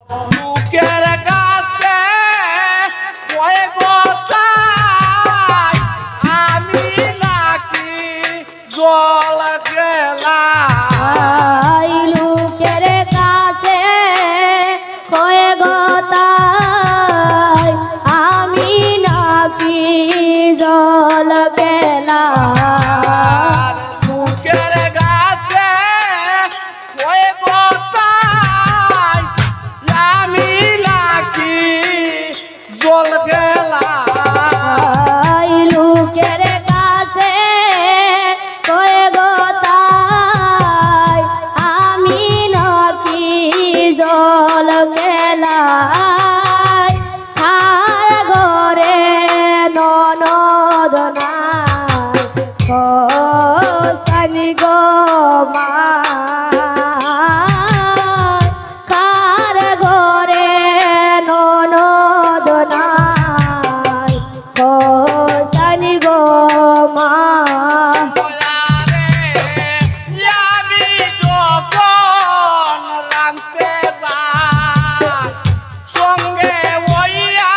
বুকের কাছে কয়ে গোতায় আমি নাকি জল খেলা লোকের কাছে কয়ে গোতায় আমি নাকি জল খেলা বুকের কাছে কয়ে গোতায় আমি নাকি জল খেলা লোকের কাছে কয়ে গোতায় আমি নাকি জল খেলায় আর ঘরে ননদ নাই সানি গো মা কার ঘরে ননদ নাই সানি গো মা আমি যখন রাঁধতে যাই সঙ্গে ওইয়া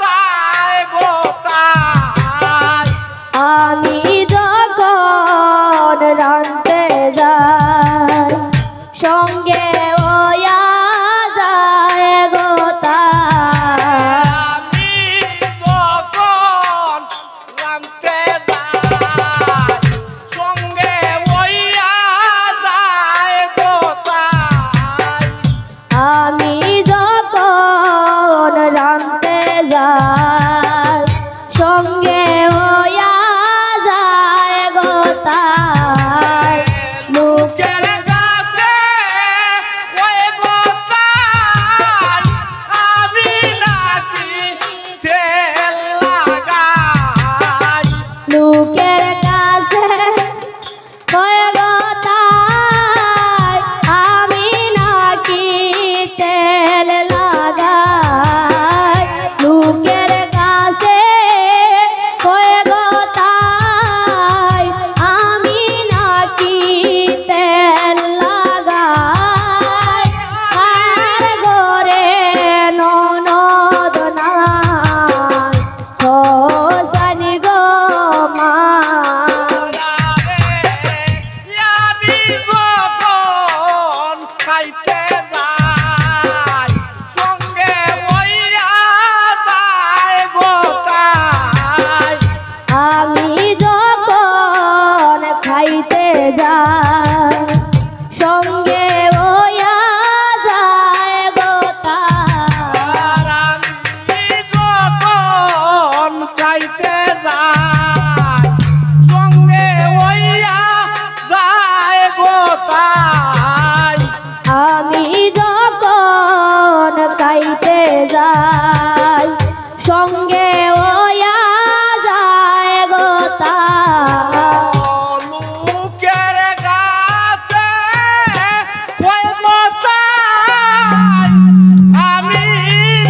যায় গোতায় আমি যখন রাঁধতে যাই সঙ্গে ওয়া যায় গোতায় আমি যখন রাঁধতে যাই সঙ্গে ওইয়া যায় গোতায় আমি যখন রাঁধতে যাই সঙ্গে ওয়া যায় গোতায় বুকের কাছে ওই গোতায় আমি নাকি তেল লাগাই লোকের কাছে কয়ে গোতায় আমি নাকি তেল লাগাই লোকের কাছে কয়ে গোতায় আমি নাকি তেল লাগাই আর ঘরে ননদ নাই সানি গো মা আমি যখন খাইতে যাই সঙ্গে ওইয়া যায় গোতায় আমি যখন খাইতে যাই সঙ্গে ওয়া যায় গোতায় আর আমি যখন খাইতে যাই সঙ্গে ওইয়া যায় গোতায় আমি যখন খাইতে যাই সঙ্গে ওয়া যায় গোতায় লোকের কাছে কয় গোতায় আমি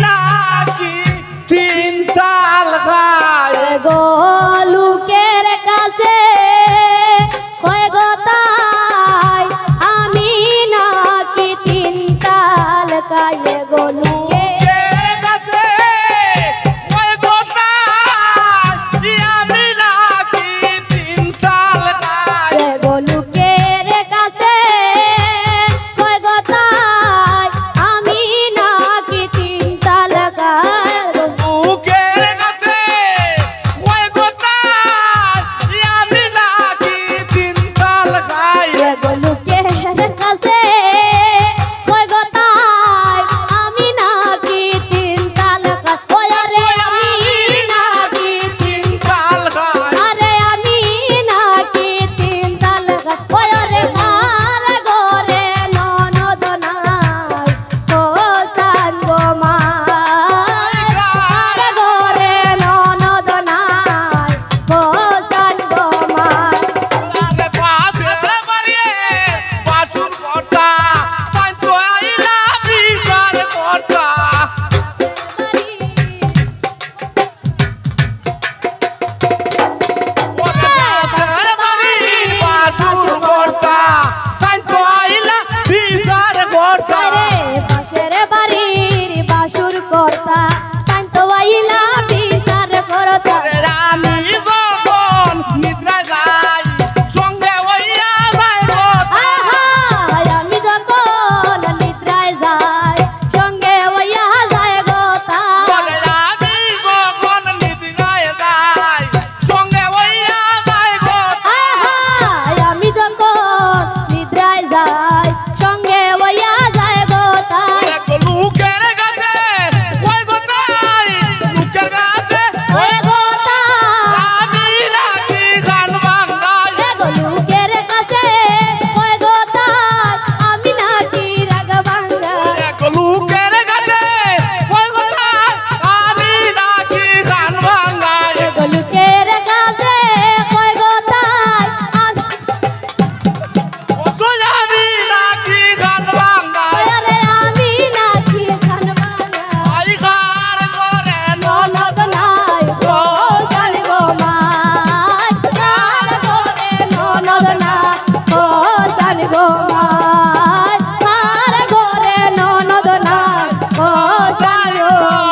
নাকি তিন তাল খাই গো লোকের কাছে কয় গোতায় আমি নাকি তিন তাল কায়ে গো লোকের কাছে কয় গোতায় আমি নাকি তিন তাল খাই গো লোকের কাছে কয় গোতায় আমি নাকি তিন তাল কায়ে বুকের কাছে কয় গোতায় আমি নাকি তিন তাল খাই গো লোকের কাছে কয় গোতায় আমি যায়